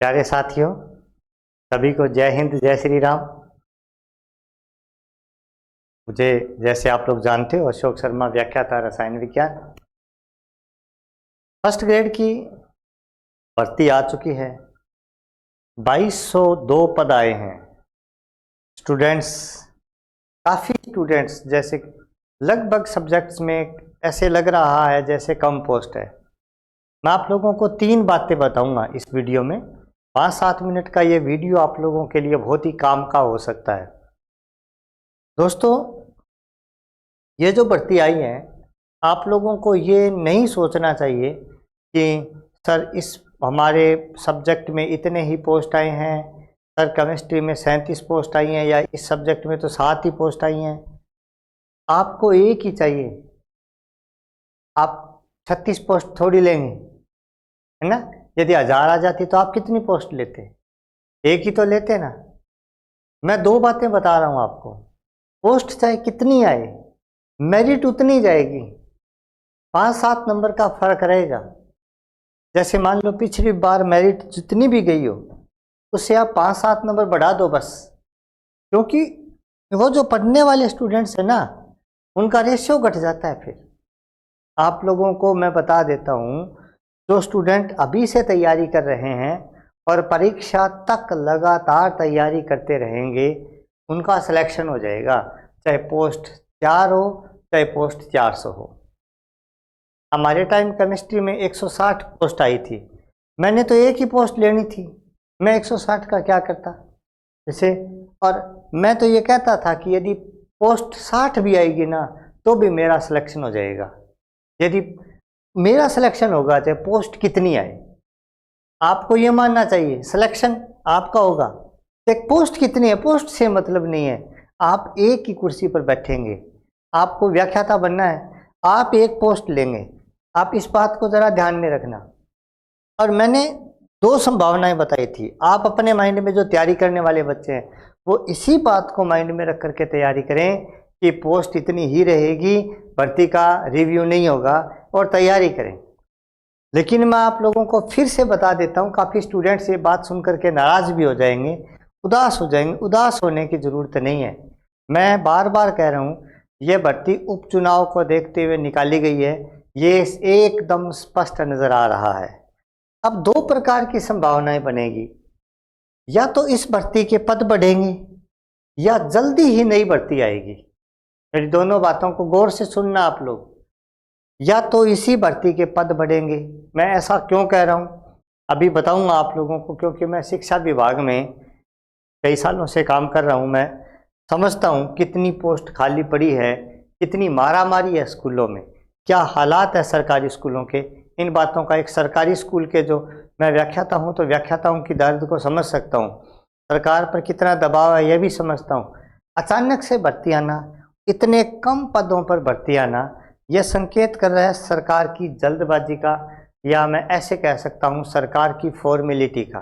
प्यारे साथियों, सभी को जय हिंद, जय श्री राम। मुझे जैसे आप लोग जानते हो अशोक शर्मा, व्याख्याता रसायन विज्ञान। फर्स्ट ग्रेड की भर्ती आ चुकी है। 2202 पद आए हैं। स्टूडेंट्स, काफ़ी स्टूडेंट्स, जैसे लगभग सब्जेक्ट्स में ऐसे लग रहा है जैसे कम पोस्ट है। मैं आप लोगों को 3 बातें बताऊंगा इस वीडियो में। 5-7 मिनट का ये वीडियो आप लोगों के लिए बहुत ही काम का हो सकता है। दोस्तों, ये जो भर्ती आई है, आप लोगों को ये नहीं सोचना चाहिए कि सर इस हमारे सब्जेक्ट में इतने ही पोस्ट आए हैं, सर केमिस्ट्री में 37 पोस्ट आई हैं, या इस सब्जेक्ट में तो 7 ही पोस्ट आई हैं। आपको एक ही चाहिए। आप 36 पोस्ट थोड़ी लेंगे, है ना। यदि 1000 आ जाती तो आप कितनी पोस्ट लेते? एक ही तो लेते ना। मैं 2 बातें बता रहा हूँ आपको। पोस्ट चाहे कितनी आए, मेरिट उतनी जाएगी। 5-7 नंबर का फर्क रहेगा। जैसे मान लो पिछली बार मेरिट जितनी भी गई हो, उससे आप 5-7 नंबर बढ़ा दो बस। क्योंकि वो जो पढ़ने वाले स्टूडेंट्स हैं ना, उनका रेशियो घट जाता है। फिर आप लोगों को मैं बता देता हूँ, जो स्टूडेंट अभी से तैयारी कर रहे हैं और परीक्षा तक लगातार तैयारी करते रहेंगे, उनका सिलेक्शन हो जाएगा, चाहे पोस्ट 4 हो चाहे पोस्ट 400 हो। हमारे टाइम केमिस्ट्री में 160 पोस्ट आई थी। मैंने तो एक ही पोस्ट लेनी थी, मैं 160 का क्या करता जैसे। और मैं तो ये कहता था कि यदि पोस्ट 60 भी आएगी ना, तो भी मेरा सिलेक्शन हो जाएगा। यदि मेरा सिलेक्शन होगा चाहे पोस्ट कितनी आए, आपको ये मानना चाहिए सिलेक्शन आपका होगा। एक पोस्ट कितनी है, पोस्ट से मतलब नहीं है। आप एक ही कुर्सी पर बैठेंगे, आपको व्याख्याता बनना है, आप एक पोस्ट लेंगे। आप इस बात को ज़रा ध्यान में रखना। और मैंने 2 संभावनाएं बताई थी। आप अपने माइंड में जो तैयारी करने वाले बच्चे हैं, वो इसी बात को माइंड में रख करके तैयारी करें कि पोस्ट इतनी ही रहेगी, भर्ती का रिव्यू नहीं होगा, और तैयारी करें। लेकिन मैं आप लोगों को फिर से बता देता हूँ, काफ़ी स्टूडेंट्स ये बात सुन करके नाराज़ भी हो जाएंगे, उदास हो जाएंगे। उदास होने की ज़रूरत नहीं है। मैं बार बार कह रहा हूँ, ये भर्ती उपचुनाव को देखते हुए निकाली गई है, ये एकदम स्पष्ट नज़र आ रहा है। अब 2 प्रकार की संभावनाएं बनेगी। या तो इस भर्ती के पद बढ़ेंगे, या जल्दी ही नई भर्ती आएगी। मेरी दोनों बातों को गौर से सुनना आप लोग। या तो इसी भर्ती के पद बढ़ेंगे। मैं ऐसा क्यों कह रहा हूँ अभी बताऊंगा आप लोगों को, क्योंकि मैं शिक्षा विभाग में कई सालों से काम कर रहा हूँ। मैं समझता हूँ कितनी पोस्ट खाली पड़ी है, कितनी मारामारी है स्कूलों में, क्या हालात है सरकारी स्कूलों के। इन बातों का एक सरकारी स्कूल के जो मैं व्याख्याता हूँ, तो व्याख्याताओं की दर्द को समझ सकता हूँ। सरकार पर कितना दबाव है यह भी समझता हूँ। अचानक से भर्ती आना, इतने कम पदों पर भर्ती आना, यह संकेत कर रहा है सरकार की जल्दबाजी का, या मैं ऐसे कह सकता हूँ सरकार की फॉर्मेलिटी का।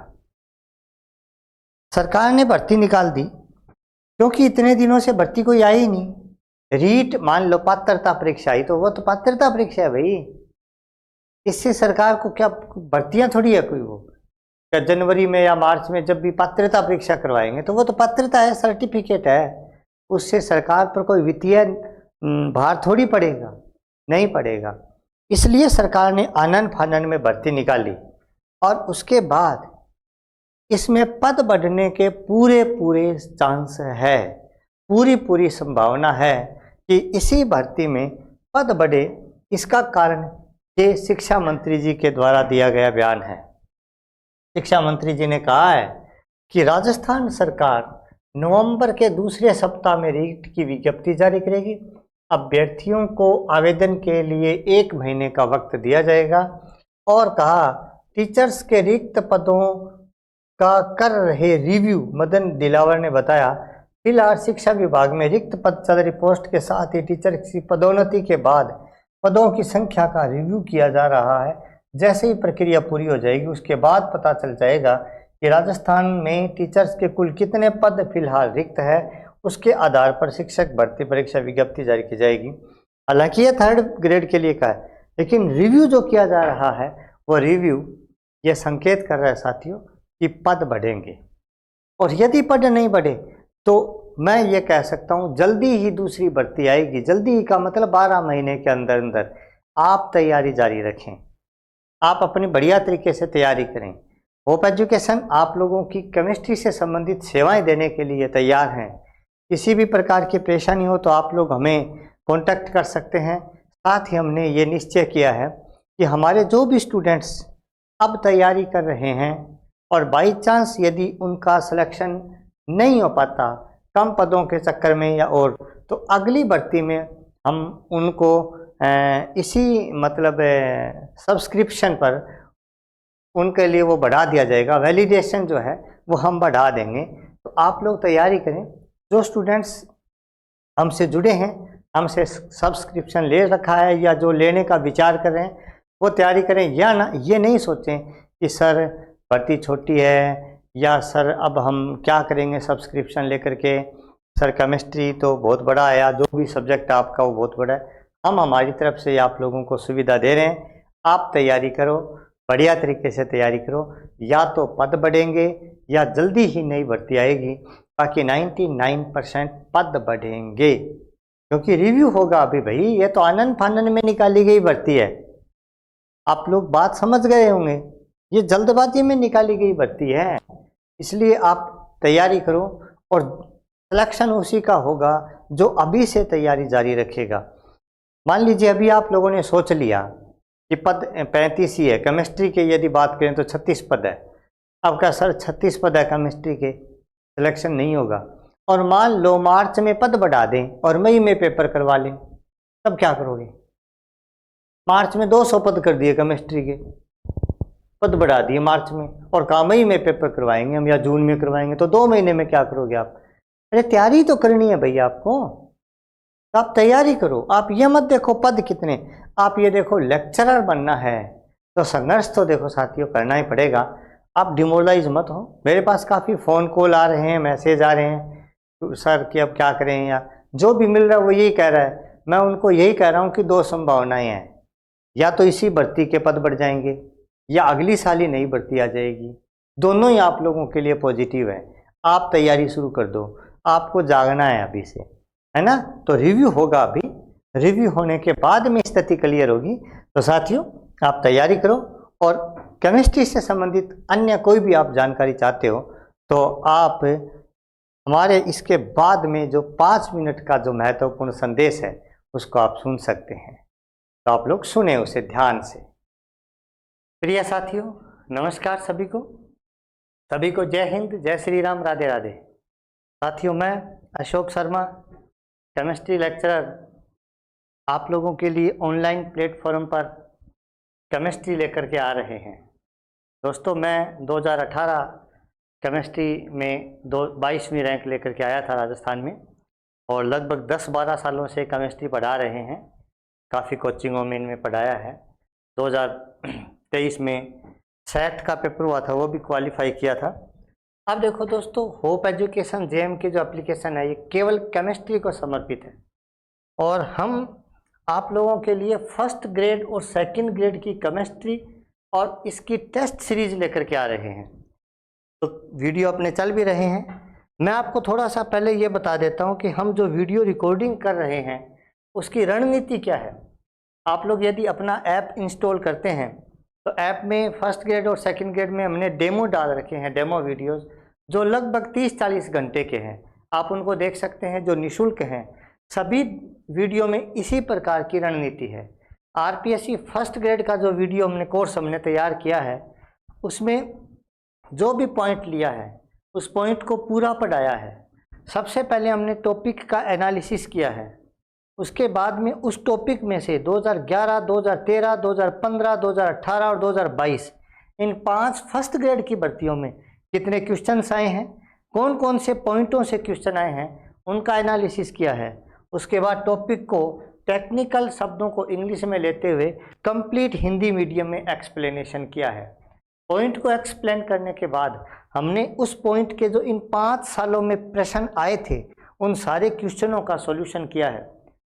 सरकार ने भर्ती निकाल दी क्योंकि इतने दिनों से भर्ती कोई आई ही नहीं। रीट मान लो पात्रता परीक्षा आई, तो वो तो पात्रता परीक्षा है भाई। इससे सरकार को क्या भर्तियां थोड़ी है कोई। वो क्या जनवरी में या मार्च में जब भी पात्रता परीक्षा करवाएंगे, तो वो तो पात्रता है, सर्टिफिकेट है। उससे सरकार पर कोई वित्तीय भार थोड़ी पड़ेगा, नहीं पड़ेगा। इसलिए सरकार ने आनन फानन में भर्ती निकाली, और उसके बाद इसमें पद बढ़ने के पूरे चांस है, पूरी संभावना है कि इसी भर्ती में पद बढ़े। इसका कारण ये शिक्षा मंत्री जी के द्वारा दिया गया बयान है। शिक्षा मंत्री जी ने कहा है कि राजस्थान सरकार नवंबर के दूसरे सप्ताह में रीट की विज्ञप्ति जारी करेगी। अभ्यर्थियों को आवेदन के लिए 1 महीने का वक्त दिया जाएगा। और कहा, टीचर्स के रिक्त पदों का कर रहे रिव्यू मदन दिलावर ने बताया, फिलहाल शिक्षा विभाग में रिक्त पद चल रही पोस्ट के साथ ही टीचर की पदोन्नति के बाद पदों की संख्या का रिव्यू किया जा रहा है। जैसे ही प्रक्रिया पूरी हो जाएगी, उसके बाद पता चल जाएगा कि राजस्थान में टीचर्स के कुल कितने पद फिलहाल रिक्त है। उसके आधार पर शिक्षक भर्ती परीक्षा विज्ञप्ति जारी की जाएगी। हालांकि यह 3rd ग्रेड के लिए का है, लेकिन रिव्यू जो किया जा रहा है, वो रिव्यू ये संकेत कर रहा है साथियों कि पद बढ़ेंगे, और यदि पद नहीं बढ़े तो मैं ये कह सकता हूँ जल्दी ही दूसरी भर्ती आएगी। जल्दी ही का मतलब 12 महीने के अंदर अंदर आप तैयारी जारी रखें, आप अपनी बढ़िया तरीके से तैयारी करें। होप एजुकेशन आप लोगों की केमिस्ट्री से संबंधित सेवाएं देने के लिए तैयार हैं। किसी भी प्रकार की परेशानी हो तो आप लोग हमें कॉन्टैक्ट कर सकते हैं। साथ ही हमने ये निश्चय किया है कि हमारे जो भी स्टूडेंट्स अब तैयारी कर रहे हैं और बाई चांस यदि उनका सिलेक्शन नहीं हो पाता कम पदों के चक्कर में या और, तो अगली भर्ती में हम उनको इसी मतलब सब्सक्रिप्शन पर उनके लिए वो बढ़ा दिया जाएगा। वैलिडेशन जो है वो हम बढ़ा देंगे। तो आप लोग तैयारी करें। जो स्टूडेंट्स हमसे जुड़े हैं, हमसे सब्सक्रिप्शन ले रखा है या जो लेने का विचार कर रहे हैं, वो तैयारी करें। या ना ये नहीं सोचें कि सर भर्ती छोटी है या सर अब हम क्या करेंगे सब्सक्रिप्शन लेकर के, सर केमिस्ट्री तो बहुत बड़ा है या जो भी सब्जेक्ट आपका वो बहुत बड़ा है। हम हमारी तरफ से आप लोगों को सुविधा दे रहे हैं। आप तैयारी करो, बढ़िया तरीके से तैयारी करो, या तो पद बढ़ेंगे या जल्दी ही नई भर्ती आएगी। बाकी 99% पद बढ़ेंगे, क्योंकि रिव्यू होगा अभी भाई। ये तो आनन फानन में निकाली गई भर्ती है, आप लोग बात समझ गए होंगे। ये जल्दबाजी में निकाली गई भर्ती है, इसलिए आप तैयारी करो और सिलेक्शन उसी का होगा जो अभी से तैयारी जारी रखेगा। मान लीजिए अभी आप लोगों ने सोच लिया कि पद 35 ही है, केमिस्ट्री के यदि बात करें तो 36 पद है। अब क्या सर 36 पद है केमिस्ट्री के, सिलेक्शन नहीं होगा। और मान लो मार्च में पद बढ़ा दें और मई में पेपर करवा लें, तब क्या करोगे? मार्च में 200 पद कर दिए केमिस्ट्री के, पद बढ़ा दिए मार्च में, और कहा मई में पेपर करवाएंगे हम या जून में करवाएंगे, तो 2 महीने में क्या करोगे आप? अरे तैयारी तो करनी है भैया आपको, तो आप तैयारी करो। आप ये मत देखो पद कितने, आप ये देखो लेक्चरर बनना है तो संघर्ष तो देखो साथियों करना ही पड़ेगा। आप डिमोरलाइज मत हो। मेरे पास काफ़ी फ़ोन कॉल आ रहे हैं, मैसेज आ रहे हैं तो सर कि अब क्या करें, या जो भी मिल रहा है वो यही कह रहा है। मैं उनको यही कह रहा हूँ कि 2 संभावनाएं हैं, या तो इसी भर्ती के पद बढ़ जाएंगे या अगली साल ही नई भर्ती आ जाएगी। दोनों ही आप लोगों के लिए पॉजिटिव है। आप तैयारी शुरू कर दो, आपको जागना है अभी से, है ना। तो रिव्यू होगा अभी, रिव्यू होने के बाद में स्थिति क्लियर होगी। तो साथियों आप तैयारी करो, और केमिस्ट्री से संबंधित अन्य कोई भी आप जानकारी चाहते हो तो आप हमारे इसके बाद में जो 5 मिनट का जो महत्वपूर्ण संदेश है उसको आप सुन सकते हैं। तो आप लोग सुने उसे ध्यान से। प्रिय साथियों नमस्कार सभी को जय हिंद, जय श्री राम, राधे राधे। साथियों मैं अशोक शर्मा, केमिस्ट्री लेक्चरर, आप लोगों के लिए ऑनलाइन प्लेटफॉर्म पर केमिस्ट्री लेकर के आ रहे हैं। दोस्तों मैं 2018 केमिस्ट्री में 22वीं रैंक लेकर के आया था राजस्थान में, और लगभग 10-12 सालों से केमिस्ट्री पढ़ा रहे हैं। काफ़ी कोचिंगों में इनमें पढ़ाया है। 2023 में सेट का पेपर हुआ था, वो भी क्वालिफाई किया था। अब देखो दोस्तों, होप एजुकेशन जेएम की जो एप्लीकेशन है ये केवल केमिस्ट्री को समर्पित है, और हम आप लोगों के लिए फर्स्ट ग्रेड और सेकंड ग्रेड की केमिस्ट्री और इसकी टेस्ट सीरीज लेकर के आ रहे हैं। तो वीडियो अपने चल भी रहे हैं। मैं आपको थोड़ा सा पहले ये बता देता हूँ कि हम जो वीडियो रिकॉर्डिंग कर रहे हैं उसकी रणनीति क्या है। आप लोग यदि अपना ऐप इंस्टॉल करते हैं तो ऐप में फर्स्ट ग्रेड और सेकंड ग्रेड में हमने डेमो डाल रखे हैं, डेमो वीडियोस जो लगभग 30-40 घंटे के हैं। आप उनको देख सकते हैं, जो निःशुल्क हैं। सभी वीडियो में इसी प्रकार की रणनीति है। आरपीएससी फर्स्ट ग्रेड का जो वीडियो हमने तैयार किया है उसमें जो भी पॉइंट लिया है उस पॉइंट को पूरा पढ़ाया है। सबसे पहले हमने टॉपिक का एनालिसिस किया है, उसके बाद में उस टॉपिक में से 2011, 2013, 2015, 2018 और 2022 इन 5 फर्स्ट ग्रेड की भर्तियों में कितने क्वेश्चंस आए हैं, कौन कौन से पॉइंटों से क्वेश्चन आए हैं, उनका एनालिसिस किया है। उसके बाद टॉपिक को टेक्निकल शब्दों को इंग्लिश में लेते हुए कंप्लीट हिंदी मीडियम में एक्सप्लेनेशन किया है। पॉइंट को एक्सप्लेन करने के बाद हमने उस पॉइंट के जो इन 5 सालों में प्रश्न आए थे उन सारे क्वेश्चनों का सॉल्यूशन किया है।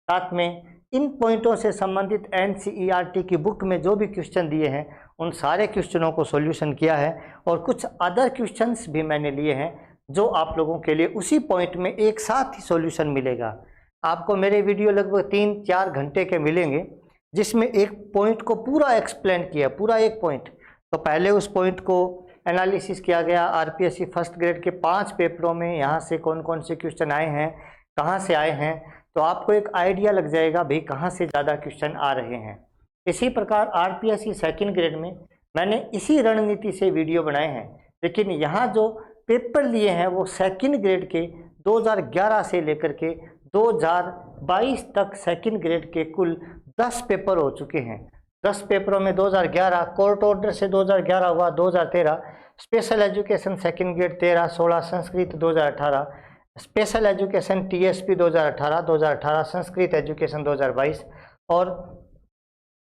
साथ में इन पॉइंटों से संबंधित एनसीईआरटी की बुक में जो भी क्वेश्चन दिए हैं उन सारे क्वेश्चनों को सॉल्यूशन किया है और कुछ अदर क्वेश्चंस भी मैंने लिए हैं जो आप लोगों के लिए उसी पॉइंट में एक साथ ही सॉल्यूशन मिलेगा। आपको मेरे वीडियो लगभग 3-4 घंटे के मिलेंगे जिसमें एक पॉइंट को पूरा एक्सप्लेन किया, पूरा एक पॉइंट। तो पहले उस पॉइंट को एनालिसिस किया गया आरपीएससी फर्स्ट ग्रेड के 5 पेपरों में, यहाँ से कौन कौन से क्वेश्चन आए हैं, कहाँ से आए हैं, तो आपको एक आइडिया लग जाएगा भाई कहाँ से ज़्यादा क्वेश्चन आ रहे हैं। इसी प्रकार आरपीएससी सेकंड ग्रेड में मैंने इसी रणनीति से वीडियो बनाए हैं, लेकिन यहाँ जो पेपर लिए हैं वो सेकंड ग्रेड के 2011 से लेकर के 2022 तक सेकंड ग्रेड के कुल 10 पेपर हो चुके हैं। 10 पेपरों में 2011 कोर्ट ऑर्डर से 2011 हुआ, 2013 special education second grade 13, 16 Sanskrit 2018, special education TSP 2018, 2018 Sanskrit education 2022 और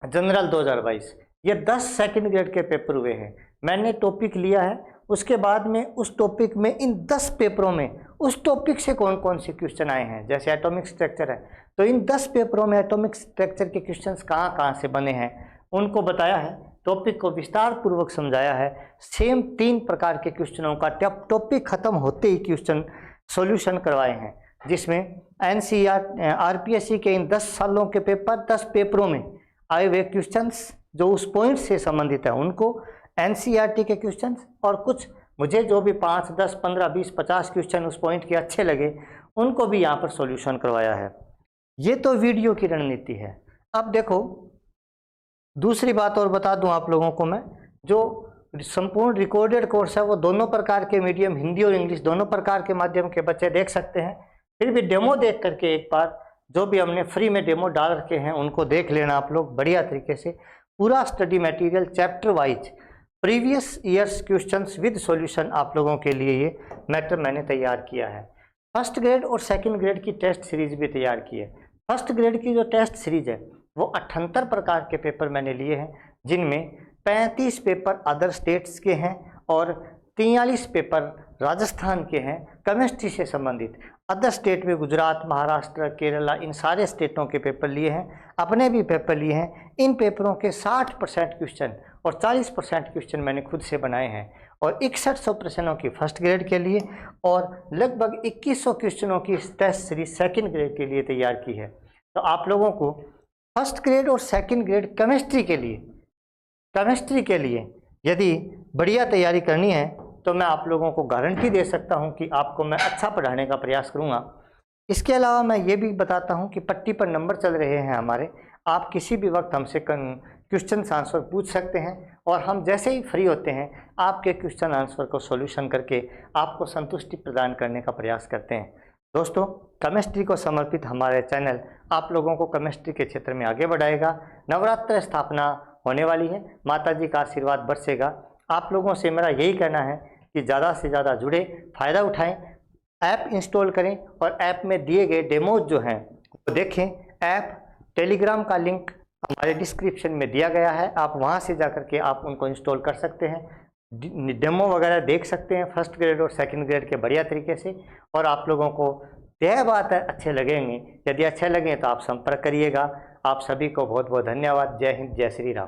जनरल 2022। ये 10 सेकंड ग्रेड के पेपर हुए हैं। मैंने टॉपिक लिया है, उसके बाद में उस टॉपिक में इन 10 पेपरों में उस टॉपिक से कौन कौन से क्वेश्चन आए हैं। जैसे एटॉमिक स्ट्रक्चर है तो इन 10 पेपरों में एटॉमिक स्ट्रक्चर के क्वेश्चंस कहाँ कहाँ से बने हैं उनको बताया है, टॉपिक को विस्तार पूर्वक समझाया है। सेम 3 प्रकार के क्वेश्चनों का टॉपिक खत्म होते ही क्वेश्चन सॉल्यूशन करवाए हैं, जिसमें एनसीईआरटी आरपीएससी के इन 10 सालों के पेपर 10 पेपरों में आए हुए क्वेश्चंस जो उस पॉइंट से संबंधित है उनको, एनसीईआरटी के क्वेश्चंस और कुछ मुझे जो भी 5, 10, 15, 20, 50 क्वेश्चन उस पॉइंट के अच्छे लगे उनको भी यहाँ पर सॉल्यूशन करवाया है। ये तो वीडियो की रणनीति है। अब देखो दूसरी बात और बता दूं आप लोगों को मैं, जो संपूर्ण रिकॉर्डेड कोर्स है वो दोनों प्रकार के मीडियम, हिंदी और इंग्लिश दोनों प्रकार के माध्यम के बच्चे देख सकते हैं। फिर भी डेमो देख करके एक बार जो भी हमने फ्री में डेमो डाल रखे हैं उनको देख लेना आप लोग बढ़िया तरीके से। पूरा study material chapter wise previous years questions with solution आप लोगों के लिए ये मैटर मैंने तैयार किया है। फर्स्ट ग्रेड और सेकंड ग्रेड की टेस्ट सीरीज भी तैयार की है। फर्स्ट ग्रेड की जो टेस्ट सीरीज है वो 78 प्रकार के पेपर मैंने लिए हैं, जिनमें 35 पेपर अदर स्टेट्स के हैं और 43 पेपर राजस्थान के हैं केमिस्ट्री से संबंधित। अदर स्टेट में गुजरात, महाराष्ट्र, केरला, इन सारे स्टेटों के पेपर लिए हैं, अपने भी पेपर लिए हैं। इन पेपरों के 60% क्वेश्चन और 40% क्वेश्चन मैंने खुद से बनाए हैं और 6100 प्रश्नों की फर्स्ट ग्रेड के लिए और लगभग 2100 क्वेश्चनों की टेस्ट सीरीज सेकंड ग्रेड के लिए तैयार की है। तो आप लोगों को फर्स्ट ग्रेड और सेकंड ग्रेड केमिस्ट्री के लिए यदि बढ़िया तैयारी करनी है तो मैं आप लोगों को गारंटी दे सकता हूं कि आपको मैं अच्छा पढ़ाने का प्रयास करूंगा। इसके अलावा मैं ये भी बताता हूं कि पट्टी पर नंबर चल रहे हैं हमारे, आप किसी भी वक्त हमसे क्वेश्चन आंसर पूछ सकते हैं और हम जैसे ही फ्री होते हैं आपके क्वेश्चन आंसर को सॉल्यूशन करके आपको संतुष्टि प्रदान करने का प्रयास करते हैं। दोस्तों, केमिस्ट्री को समर्पित हमारे चैनल आप लोगों को केमिस्ट्री के क्षेत्र में आगे बढ़ाएगा। नवरात्र स्थापना होने वाली है, माता जी का आशीर्वाद बरसेगा। आप लोगों से मेरा यही कहना है कि ज़्यादा से ज़्यादा जुड़े, फ़ायदा उठाएं, ऐप इंस्टॉल करें और ऐप में दिए गए डेमोज जो हैं वो देखें। ऐप टेलीग्राम का लिंक हमारे डिस्क्रिप्शन में दिया गया है, आप वहां से जाकर के आप उनको इंस्टॉल कर सकते हैं, डेमो वगैरह देख सकते हैं फर्स्ट ग्रेड और सेकंड ग्रेड के बढ़िया तरीके से। और आप लोगों को तय बात है अच्छे लगेंगे, यदि अच्छे लगे तो आप संपर्क करिएगा। आप सभी को बहुत बहुत धन्यवाद। जय हिंद, जय श्री राम।